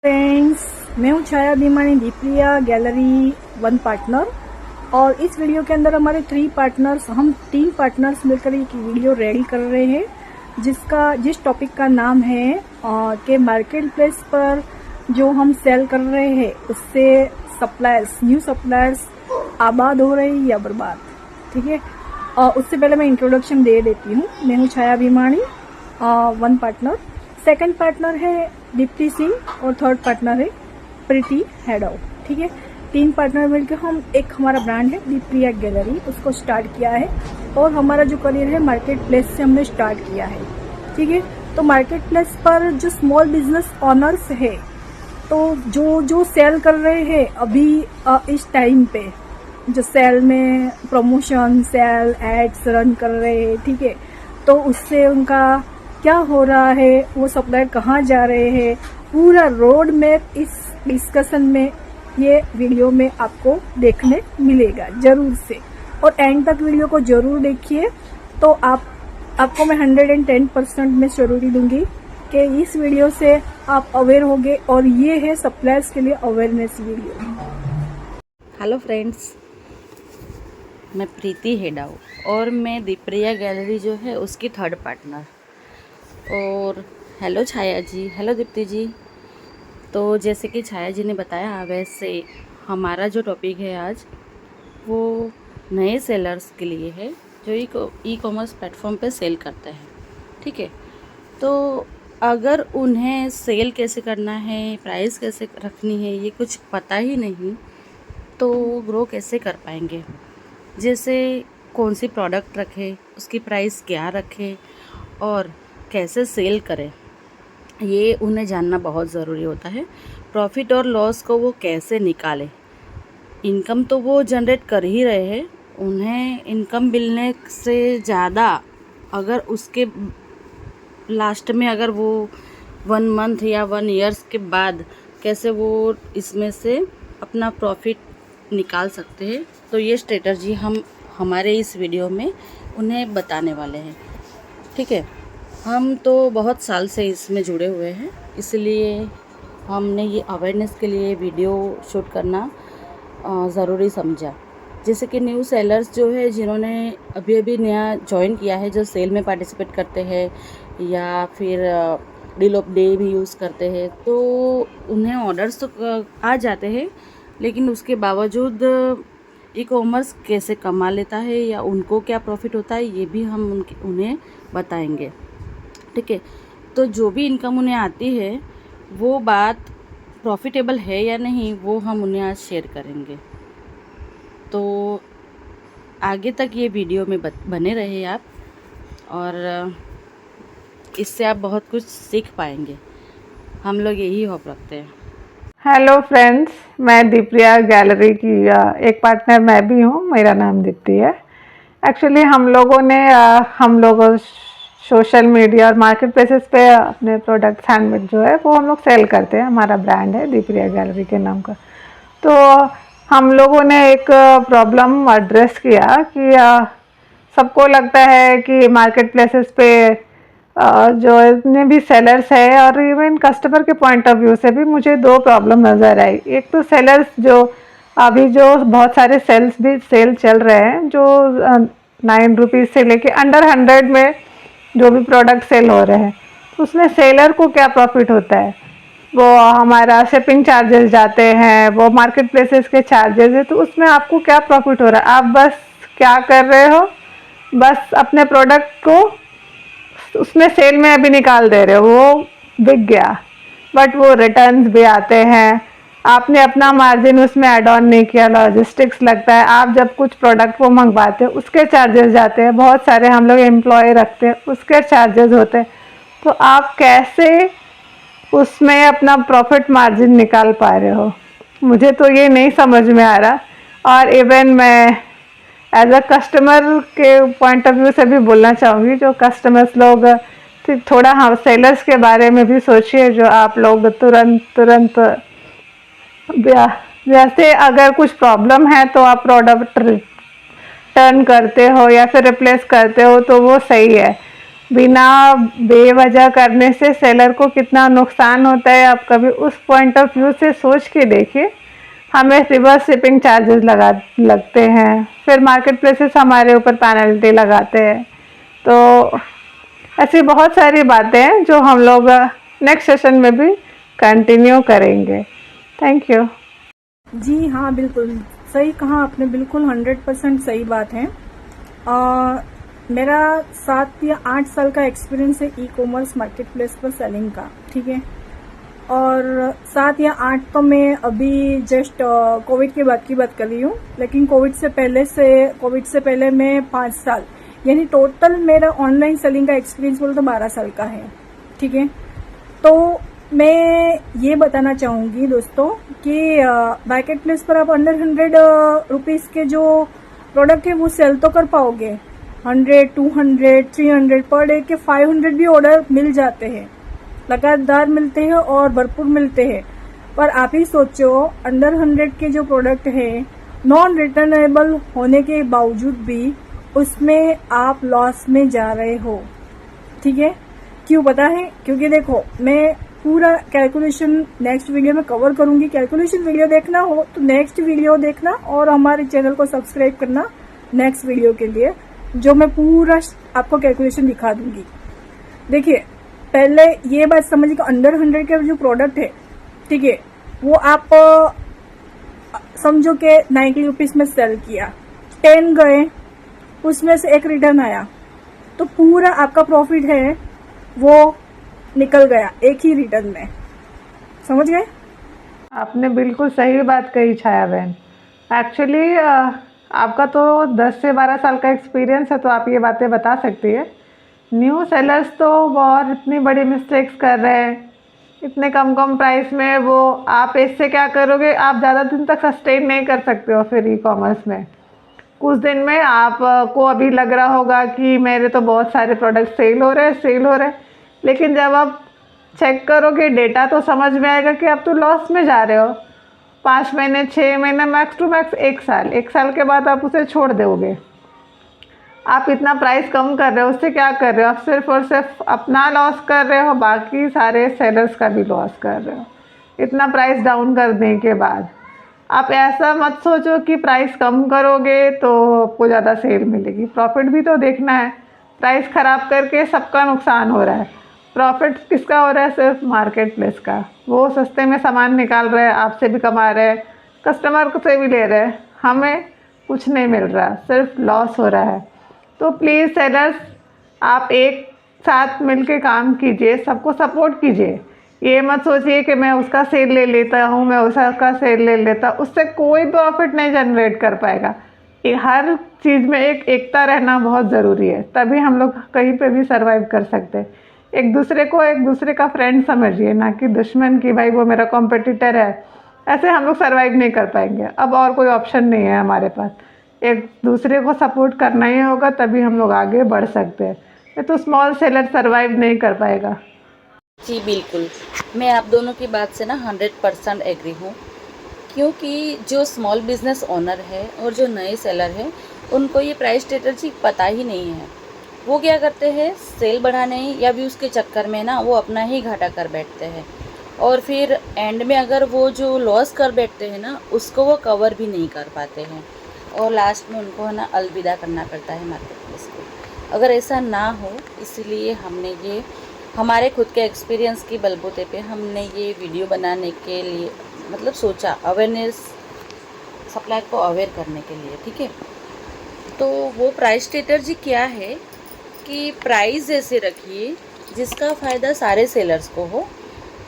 Friends, मैं हूँ छाया भीमानी दीप्रिया gallery one partner. और इस वीडियो के अंदर हमारे हम तीन पार्टनर्स मिलकर एक वीडियो रेडी कर रहे हैं जिस टॉपिक का नाम है कि मार्केट प्लेस पर जो हम सेल कर रहे हैं उससे न्यू सप्लायर्स आबाद हो रहे हैं या बर्बाद। ठीक है, उससे पहले मैं इंट्रोडक्शन दे देती हूँ। मैं हूँ छाया भीमानी वन पार्टनर, सेकंड पार्टनर है दीप्ति सिंह और थर्ड पार्टनर है प्रीति हेडो। ठीक है, तीन पार्टनर मिलकर हम हमारा ब्रांड है दीप्रिया गैलरी, उसको स्टार्ट किया है। और हमारा जो करियर है मार्केट प्लेस से हमने स्टार्ट किया है। ठीक है, तो मार्केट प्लेस पर जो स्मॉल बिजनेस ओनर्स है तो जो सेल कर रहे हैं अभी इस टाइम पे, जो सेल में प्रमोशन सेल एड्स रन कर रहे हैं, ठीक है, तो उससे उनका क्या हो रहा है, वो सप्लायर कहाँ जा रहे हैं, पूरा रोड मैप इस डिस्कशन में ये वीडियो में आपको देखने मिलेगा जरूर से। और एंड तक वीडियो को जरूर देखिए। तो आपको मैं 110% में जरूरी दूंगी कि इस वीडियो से आप अवेयर होंगे। और ये है सप्लायर्स के लिए अवेयरनेस वीडियो। हेलो फ्रेंड्स, मैं प्रीति हेडाऊ और मैं दीप्रिया गैलरी जो है उसकी थर्ड पार्टनर। और हेलो छाया जी, हेलो दीप्ति जी। तो जैसे कि छाया जी ने बताया, वैसे हमारा जो टॉपिक है आज वो नए सेलर्स के लिए है जो ई कॉमर्स प्लेटफॉर्म पे सेल करते हैं। ठीक है, तो अगर उन्हें सेल कैसे करना है, प्राइस कैसे रखनी है, ये कुछ पता ही नहीं तो ग्रो कैसे कर पाएंगे। जैसे कौन सी प्रोडक्ट रखें, उसकी प्राइस क्या रखें और कैसे सेल करें, ये उन्हें जानना बहुत ज़रूरी होता है। प्रॉफिट और लॉस को वो कैसे निकालें। इनकम तो वो जनरेट कर ही रहे हैं, उन्हें इनकम मिलने से ज़्यादा अगर उसके लास्ट में अगर वो 1 मंथ या 1 ईयर्स के बाद कैसे वो इसमें से अपना प्रॉफिट निकाल सकते हैं, तो ये स्ट्रेटजी हम हमारे इस वीडियो में उन्हें बताने वाले हैं। ठीक है, हम तो बहुत साल से इसमें जुड़े हुए हैं, इसलिए हमने ये अवेयरनेस के लिए वीडियो शूट करना ज़रूरी समझा। जैसे कि न्यू सेलर्स जो है, जिन्होंने अभी अभी नया ज्वाइन किया है, जो सेल में पार्टिसिपेट करते हैं या फिर डील ऑफ डे भी यूज़ करते हैं, तो उन्हें ऑर्डर्स तो आ जाते हैं, लेकिन उसके बावजूद ई कॉमर्स कैसे कमा लेता है या उनको क्या प्रॉफिट होता है, ये भी हम उन्हें बताएंगे। ठीक है, तो जो भी इनकम उन्हें आती है वो बात प्रॉफिटेबल है या नहीं, वो हम उन्हें आज शेयर करेंगे। तो आगे तक ये वीडियो में बने रहे आप, और इससे आप बहुत कुछ सीख पाएंगे, हम लोग यही होप रखते हैं। हेलो फ्रेंड्स, मैं दीप्रिया गैलरी की एक पार्टनर मैं भी हूँ। मेरा नाम दीप्ति है। एक्चुअली हम लोग सोशल मीडिया और मार्केट प्लेसेस पे अपने प्रोडक्ट्स हैंडमेड जो है वो हम लोग सेल करते हैं। हमारा ब्रांड है दीप्रिया गैलरी के नाम का। तो हम लोगों ने एक प्रॉब्लम एड्रेस किया कि सबको लगता है कि मार्केट प्लेसेस पे जो इतने भी सेलर्स है, और इवन कस्टमर के पॉइंट ऑफ व्यू से भी मुझे दो प्रॉब्लम नज़र आई। एक तो सेलर्स जो बहुत सारे सेल चल रहे हैं, जो 9 रुपीज़ से लेके अंडर 100 में जो भी प्रोडक्ट सेल हो रहे हैं, तो उसमें सेलर को क्या प्रॉफिट होता है? वो हमारा शिपिंग चार्जेस जाते हैं, वो मार्केट प्लेसेस के चार्जेस है, तो उसमें आपको क्या प्रॉफिट हो रहा है? आप बस क्या कर रहे हो, बस अपने प्रोडक्ट को उसमें सेल में अभी निकाल दे रहे हो, वो बिक गया, बट वो रिटर्न्स भी आते हैं, आपने अपना मार्जिन उसमें ऐड ऑन नहीं किया, लॉजिस्टिक्स लगता है, आप जब कुछ प्रोडक्ट वो मंगवाते हो उसके चार्जेस जाते हैं, बहुत सारे हम लोग एम्प्लॉय रखते हैं उसके चार्जेस होते हैं। तो आप कैसे उसमें अपना प्रॉफिट मार्जिन निकाल पा रहे हो? मुझे तो ये नहीं समझ में आ रहा। और इवन मैं एज अ कस्टमर के पॉइंट ऑफ व्यू से भी बोलना चाहूँगी, जो कस्टमर्स लोग थोड़ा सेलर्स के बारे में भी सोचिए, जो आप लोग तुरंत जैसे अगर कुछ प्रॉब्लम है तो आप प्रोडक्ट रिटर्न करते हो या फिर रिप्लेस करते हो, तो वो सही है। बिना बेवजह करने से सेलर को कितना नुकसान होता है, आप कभी उस पॉइंट ऑफ व्यू से सोच के देखिए। हमें रिवर्स शिपिंग चार्जेस लगते हैं, फिर मार्केट प्लेसेस हमारे ऊपर पेनल्टी लगाते हैं। तो ऐसी बहुत सारी बातें हैं जो हम लोग नेक्स्ट सेशन में भी कंटिन्यू करेंगे। Thank you. जी हाँ, बिल्कुल सही कहा आपने, बिल्कुल 100% सही बात है। मेरा 7 या 8 साल का एक्सपीरियंस है ई कॉमर्स मार्केट प्लेस पर सेलिंग का, ठीक है। और 7 या 8 तो मैं अभी जस्ट कोविड के बाद की बात कर रही हूँ, लेकिन कोविड से पहले मैं 5 साल, यानी टोटल मेरा ऑनलाइन सेलिंग का एक्सपीरियंस बोलो तो 12 साल का है, ठीक है। तो मैं ये बताना चाहूंगी दोस्तों कि मार्केट प्लेस पर आप अंडर 100 रुपीज के जो प्रोडक्ट है वो सेल तो कर पाओगे। 100, 200, 300 पर डे के 500 भी ऑर्डर मिल जाते हैं, लगातार मिलते हैं और भरपूर मिलते हैं। पर आप ही सोचो, अंडर 100 के जो प्रोडक्ट है नॉन रिटर्नेबल होने के बावजूद भी उसमें आप लॉस में जा रहे हो, ठीक है। क्यों पता है? क्योंकि देखो, मैं पूरा कैलकुलेशन नेक्स्ट वीडियो में कवर करूंगी। कैलकुलेशन वीडियो देखना हो तो नेक्स्ट वीडियो देखना और हमारे चैनल को सब्सक्राइब करना नेक्स्ट वीडियो के लिए, जो मैं पूरा आपको कैलकुलेशन दिखा दूंगी। देखिए, पहले ये बात समझिए कि अंडर 100 के जो प्रोडक्ट है, ठीक है, वो आप समझो कि 90 रुपीज में सेल किया, 10 गए, उसमें से 1 रिटर्न आया, तो पूरा आपका प्रॉफिट है वो निकल गया एक ही रिटर्न में। समझ गए? आपने बिल्कुल सही बात कही छाया बहन। एक्चुअली आपका तो 10 से 12 साल का एक्सपीरियंस है, तो आप ये बातें बता सकती है। न्यू सेलर्स तो बहुत इतनी बड़ी मिस्टेक्स कर रहे हैं, इतने कम प्राइस में। वो आप इससे क्या करोगे, आप ज़्यादा दिन तक सस्टेन नहीं कर सकते हो फिर ई कॉमर्स में। कुछ दिन में आपको अभी लग रहा होगा कि मेरे तो बहुत सारे प्रोडक्ट सेल हो रहे हैं, लेकिन जब आप चेक करोगे डेटा तो समझ में आएगा कि आप तो लॉस में जा रहे हो। 5 महीने, 6 महीने, मैक्स टू मैक्स 1 साल के बाद आप उसे छोड़ दोगे। आप इतना प्राइस कम कर रहे हो, उससे क्या कर रहे हो? आप सिर्फ और सिर्फ अपना लॉस कर रहे हो, बाकी सारे सेलर्स का भी लॉस कर रहे हो इतना प्राइस डाउन करने के बाद। आप ऐसा मत सोचो कि प्राइस कम करोगे तो आपको ज़्यादा सेल मिलेगी। प्रॉफिट भी तो देखना है। प्राइस ख़राब करके सबका नुकसान हो रहा है। प्रॉफिट किसका हो रहा है? सिर्फ मार्केट प्लेस का। वो सस्ते में सामान निकाल रहे हैं, आपसे भी कमा रहे हैं, कस्टमर से भी ले रहे हैं, हमें कुछ नहीं मिल रहा, सिर्फ लॉस हो रहा है। तो प्लीज़ सेलर्स, आप एक साथ मिलके काम कीजिए, सबको सपोर्ट कीजिए। ये मत सोचिए कि मैं उसका सेल ले लेता हूँ, मैं उसका सेल ले लेता, उससे कोई प्रॉफिट नहीं जनरेट कर पाएगा। हर चीज़ में एक एकता रहना बहुत ज़रूरी है, तभी हम लोग कहीं पे भी सर्वाइव कर सकते हैं। एक दूसरे का फ्रेंड समझिए, ना कि दुश्मन की भाई वो मेरा कॉम्पिटिटर है। ऐसे हम लोग सर्वाइव नहीं कर पाएंगे। अब और कोई ऑप्शन नहीं है हमारे पास, एक दूसरे को सपोर्ट करना ही होगा, तभी हम लोग आगे बढ़ सकते हैं। ये तो स्मॉल सेलर सर्वाइव नहीं कर पाएगा। जी बिल्कुल, मैं आप दोनों की बात से ना 100% एग्री हूँ, क्योंकि जो स्मॉल बिजनेस ओनर है और जो नए सेलर हैं उनको ये प्राइस स्ट्रेटजी पता ही नहीं है। वो क्या करते हैं, सेल बढ़ाने या व्यूज़ के चक्कर में ना वो अपना ही घाटा कर बैठते हैं, और फिर एंड में अगर वो जो लॉस कर बैठते हैं ना उसको वो कवर भी नहीं कर पाते हैं, और लास्ट में उनको है ना अलविदा करना पड़ता है मार्केट प्लेस को। अगर ऐसा ना हो, इसलिए हमने ये हमारे खुद के एक्सपीरियंस की बलबूते पे हमने ये वीडियो बनाने के लिए मतलब सोचा, अवेयरनेस, सप्लायर को अवेयर करने के लिए, ठीक है। तो वो प्राइस स्ट्रेटजी क्या है कि प्राइस ऐसे रखिए जिसका फ़ायदा सारे सेलर्स को हो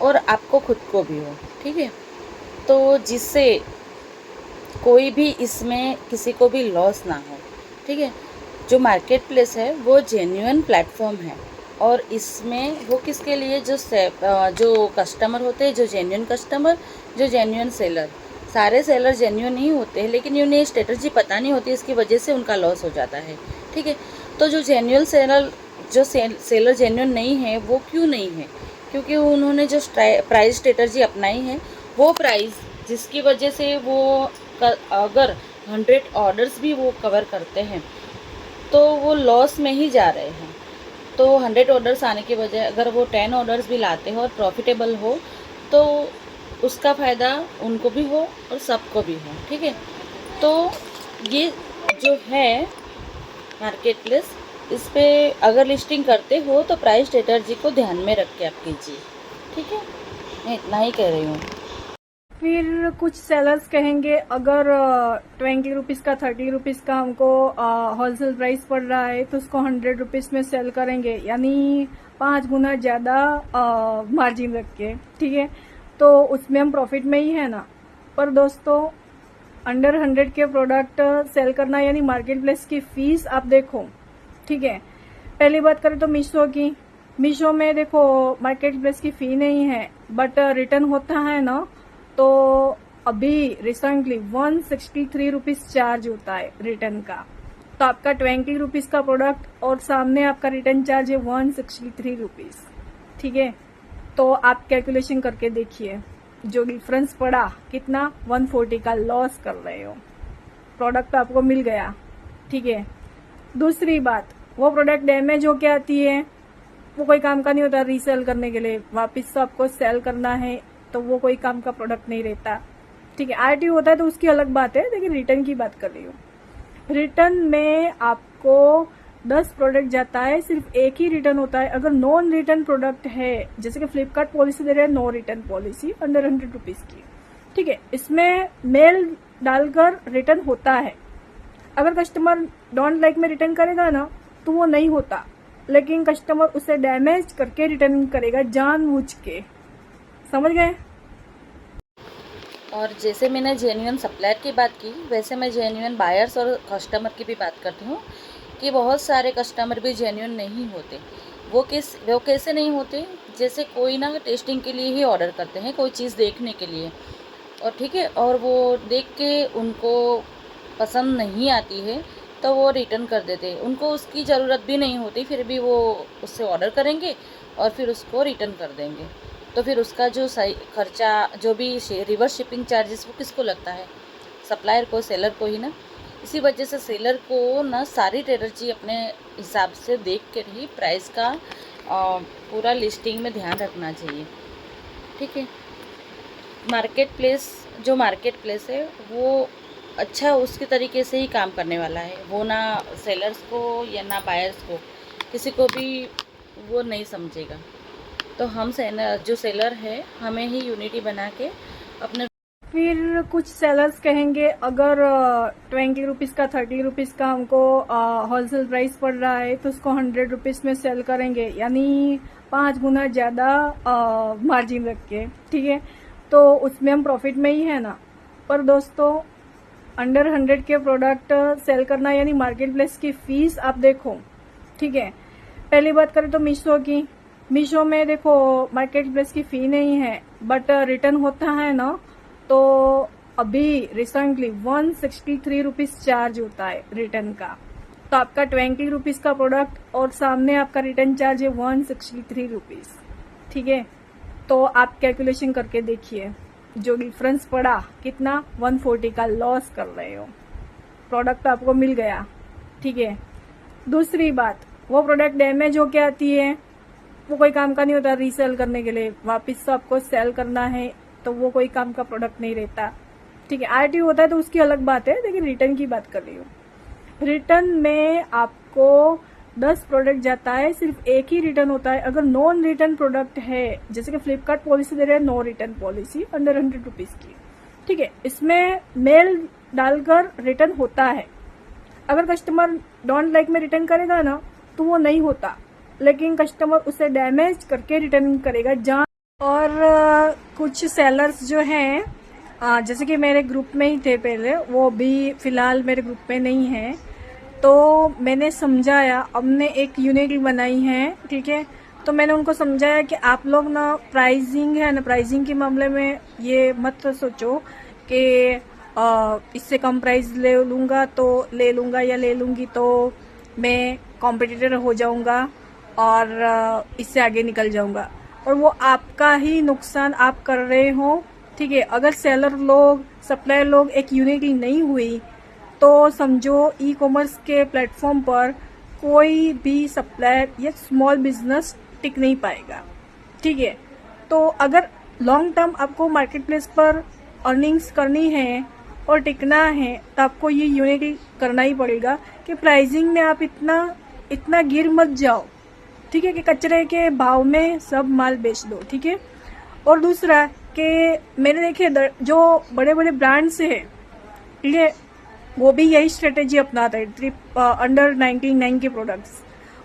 और आपको खुद को भी हो, ठीक है। तो जिससे कोई भी इसमें किसी को भी लॉस ना हो, ठीक है। जो मार्केट प्लेस है वो जेन्युइन प्लेटफॉर्म है, और इसमें वो किसके लिए, जो कस्टमर होते हैं, जो जेन्युइन कस्टमर, जो जेन्युइन सेलर। सारे सेलर जेन्युइन नहीं होते हैं, लेकिन उन्हें स्ट्रेटजी पता नहीं होती, इसकी वजह से उनका लॉस हो जाता है, ठीक है। तो जो जेन्युइन सेलर, जो सेलर जेन्युइन नहीं है, वो क्यों नहीं है? क्योंकि उन्होंने जो प्राइस स्ट्रेटजी अपनाई है, वो प्राइस जिसकी वजह से वो अगर 100 ऑर्डर्स भी वो कवर करते हैं तो वो लॉस में ही जा रहे हैं। तो 100 ऑर्डर्स आने के बजाय अगर वो 10 ऑर्डर्स भी लाते हो और प्रॉफिटेबल हो तो उसका फ़ायदा उनको भी हो और सबको भी हो, ठीक है। तो ये जो है मार्केट प्लेस, इस पे अगर लिस्टिंग करते हो तो प्राइस स्ट्रेटजी को ध्यान में रख के आप कीजिए, ठीक है। मैं इतना ही कह रही हूँ। फिर कुछ सेलर्स कहेंगे अगर 20 रुपीज़ का 30 रुपीज़ का हमको होलसेल प्राइस पड़ रहा है तो उसको 100 रुपीज़ में सेल करेंगे, यानी 5 गुना ज़्यादा मार्जिन रख के, ठीक है। तो उसमें हम प्रॉफिट में ही है ना। पर दोस्तों, अंडर 100 के प्रोडक्ट सेल करना यानी मार्केट प्लेस की फीस आप देखो, ठीक है। पहली बात करें तो मीशो में देखो मार्केट प्लेस की फी नहीं है, बट रिटर्न होता है ना, तो अभी रिसेंटली 163 रुपीज़ चार्ज होता है रिटर्न का। तो आपका 20 रुपीज़ का प्रोडक्ट और सामने आपका रिटर्न चार्ज है 163 रुपीज़, ठीक है। तो आप कैलकुलेशन करके देखिए, जो डिफरेंस पड़ा कितना, 140 का लॉस कर रहे हो। प्रोडक्ट आपको मिल गया, ठीक है। दूसरी बात, वो प्रोडक्ट डैमेज होके आती है, वो कोई काम का नहीं होता रीसेल करने के लिए, वापस तो आपको सेल करना है, तो वो कोई काम का प्रोडक्ट नहीं रहता, ठीक है। आरटीओ होता है तो उसकी अलग बात है, लेकिन रिटर्न की बात कर रही हूँ। रिटर्न में आपको 10 प्रोडक्ट जाता है, सिर्फ एक ही रिटर्न होता है। अगर नॉन रिटर्न प्रोडक्ट है, जैसे कि फ्लिपकार्ट पॉलिसी दे रहे हैं no return policy under 100 rupees की, ठीक है, इसमें मेल डालकर रिटर्न होता है। अगर कस्टमर डोंट लाइक में रिटर्न करेगा ना तो वो नहीं होता, लेकिन कस्टमर उसे डैमेज करके रिटर्न करेगा जानबूझ के, समझ गए। और जैसे मैंने जेन्युइन सप्लायर की बात की, वैसे मैं जेन्युइन बायर्स और कस्टमर की भी बात करती हूँ कि बहुत सारे कस्टमर भी जेन्युइन नहीं होते। वो कैसे नहीं होते, जैसे कोई ना टेस्टिंग के लिए ही ऑर्डर करते हैं, कोई चीज़ देखने के लिए, और ठीक है, और वो देख के उनको पसंद नहीं आती है तो वो रिटर्न कर देते हैं। उनको उसकी ज़रूरत भी नहीं होती, फिर भी वो उससे ऑर्डर करेंगे और फिर उसको रिटर्न कर देंगे। तो फिर उसका जो सही खर्चा, जो भी रिवर्स शिपिंग चार्जेस, वो किसको लगता है? सप्लायर को, सेलर को ही ना। इसी वजह से सेलर को ना सारी स्ट्रेटजी अपने हिसाब से देख कर ही प्राइस का पूरा लिस्टिंग में ध्यान रखना चाहिए, ठीक है। मार्केट प्लेस है वो अच्छा उसके तरीके से ही काम करने वाला है, वो ना सेलर्स को या ना बायर्स को, किसी को भी वो नहीं समझेगा। तो हम जो सेलर है, हमें ही यूनिटी बना के अपने। फिर कुछ सेलर्स कहेंगे अगर 20 रुपीज़ का 30 रुपीज़ का हमको होलसेल प्राइस पड़ रहा है तो उसको 100 रुपीज़ में सेल करेंगे, यानी 5 गुना ज़्यादा मार्जिन रख के, ठीक है। तो उसमें हम प्रॉफिट में ही है ना। पर दोस्तों, अंडर 100 के प्रोडक्ट सेल करना यानी मार्केट प्लेस की फीस आप देखो, ठीक है। पहली बात करें तो मीशो में देखो मार्केट प्लेस की फी नहीं है, बट रिटर्न होता है ना, तो अभी रिसेंटली 163 रुपीज़ चार्ज होता है रिटर्न का। तो आपका 20 रुपीज़ का प्रोडक्ट और सामने आपका रिटर्न चार्ज है 163 रुपीज़, ठीक है। तो आप कैलकुलेशन करके देखिए, जो डिफरेंस पड़ा कितना, 140 का लॉस कर रहे हो। प्रोडक्ट आपको मिल गया, ठीक है। दूसरी बात, वो प्रोडक्ट डैमेज होके आती है, वो कोई काम का नहीं होता रीसेल करने के लिए, वापस तो आपको सेल करना है, तो वो कोई काम का प्रोडक्ट नहीं रहता, ठीक है। आरटीओ होता है तो उसकी अलग बात है, लेकिन रिटर्न की बात कर रही हूँ। रिटर्न में आपको 10 प्रोडक्ट जाता है, सिर्फ एक ही रिटर्न होता है। अगर नॉन रिटर्न प्रोडक्ट है, जैसे कि फ्लिपकार्ट पॉलिसी दे रहे हैं no return policy under 100 rupees की, ठीक है, इसमें मेल डालकर रिटर्न होता है। अगर कस्टमर डोंट लाइक में रिटर्न करेगा ना तो वो नहीं होता, लेकिन कस्टमर उसे डैमेज करके रिटर्न करेगा और कुछ सेलर्स जो हैं, जैसे कि मेरे ग्रुप में ही थे पहले, वो भी फिलहाल मेरे ग्रुप में नहीं है, तो मैंने समझाया, हमने एक यूनिट बनाई है, ठीक है। तो मैंने उनको समझाया कि आप लोग ना प्राइसिंग है ना, प्राइसिंग के मामले में ये मत सोचो कि इससे कम प्राइस ले लूँगा तो ले लूँगा या ले लूँगी तो मैं कॉम्पिटिटर हो जाऊँगा और इससे आगे निकल जाऊँगा, और वो आपका ही नुकसान आप कर रहे हो, ठीक है। अगर सेलर लोग, सप्लायर लोग एक यूनिटी नहीं हुई तो समझो ई कॉमर्स के प्लेटफॉर्म पर कोई भी सप्लायर या स्मॉल बिजनेस टिक नहीं पाएगा। ठीक है, तो अगर लॉन्ग टर्म आपको मार्केट प्लेस पर अर्निंग्स करनी है और टिकना है तो आपको ये यूनिटी करना ही पड़ेगा कि प्राइसिंग में आप इतना गिर मत जाओ। ठीक है, कि कचरे के भाव में सब माल बेच दो। ठीक है, और दूसरा कि मैंने देखे जो बड़े बड़े ब्रांड्स है, ठीक है, वो भी यही स्ट्रेटेजी अपनाते हैं। अंडर 99 के प्रोडक्ट्स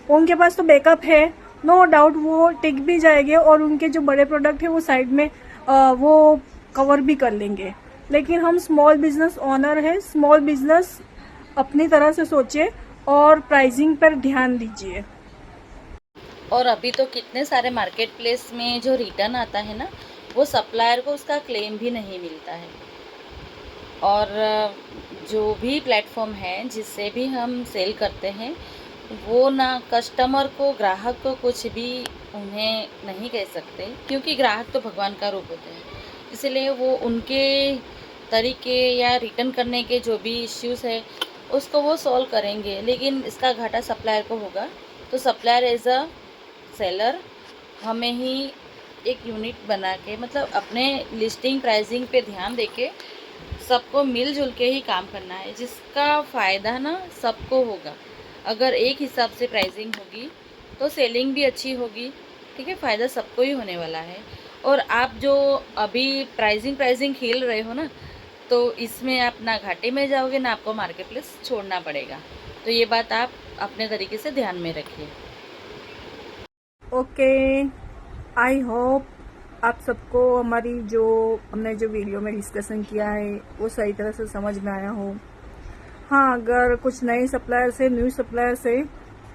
उनके पास तो बैकअप है, नो डाउट वो टिक भी जाएंगे और उनके जो बड़े प्रोडक्ट है वो साइड में वो कवर भी कर लेंगे। लेकिन हम स्मॉल बिजनेस ओनर है, स्मॉल बिजनेस अपनी तरह से सोचे और प्राइसिंग पर ध्यान दीजिए। और अभी तो कितने सारे मार्केट प्लेस में जो रिटर्न आता है ना, वो सप्लायर को उसका क्लेम भी नहीं मिलता है। और जो भी प्लेटफॉर्म है जिससे भी हम सेल करते हैं, वो ना कस्टमर को, ग्राहक को कुछ भी उन्हें नहीं कह सकते, क्योंकि ग्राहक तो भगवान का रूप होते हैं। इसलिए वो उनके तरीके या रिटर्न करने के जो भी इश्यूज़ है उसको वो सॉल्व करेंगे, लेकिन इसका घाटा सप्लायर को होगा। तो सप्लायर एज अ सेलर हमें ही एक यूनिट बना के, मतलब अपने लिस्टिंग प्राइसिंग पे ध्यान देके सबको मिलजुल के ही काम करना है, जिसका फ़ायदा ना सबको होगा। अगर एक हिसाब से प्राइसिंग होगी तो सेलिंग भी अच्छी होगी। ठीक है, फ़ायदा सबको ही होने वाला है। और आप जो अभी प्राइसिंग खेल रहे हो ना, तो इसमें आप ना घाटे में जाओगे ना आपको मार्केट प्लेस छोड़ना पड़ेगा। तो ये बात आप अपने तरीके से ध्यान में रखिए। ओके, आई होप आप सबको हमने जो वीडियो में डिस्कशन किया है वो सही तरह से समझ में आया हो। हाँ, अगर कुछ नए सप्लायर से, न्यू सप्लायर से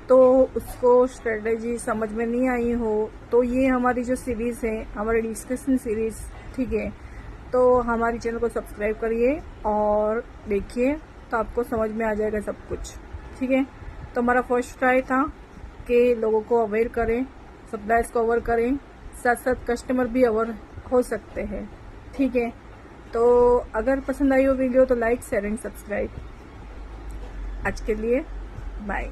तो उसको स्ट्रेटेजी समझ में नहीं आई हो, तो ये हमारी जो सीरीज़ है, हमारी डिस्कशन सीरीज़, ठीक है, तो हमारी चैनल को सब्सक्राइब करिए और देखिए, तो आपको समझ में आ जाएगा सब कुछ। ठीक है, तो हमारा फर्स्ट ट्राई था कि लोगों को अवेयर करें, सप्लायर्स को अवेयर करें, साथ साथ कस्टमर भी अवेयर हो सकते हैं। ठीक है, तो अगर पसंद आई हो वीडियो तो लाइक, शेयर एंड सब्सक्राइब। आज के लिए बाय।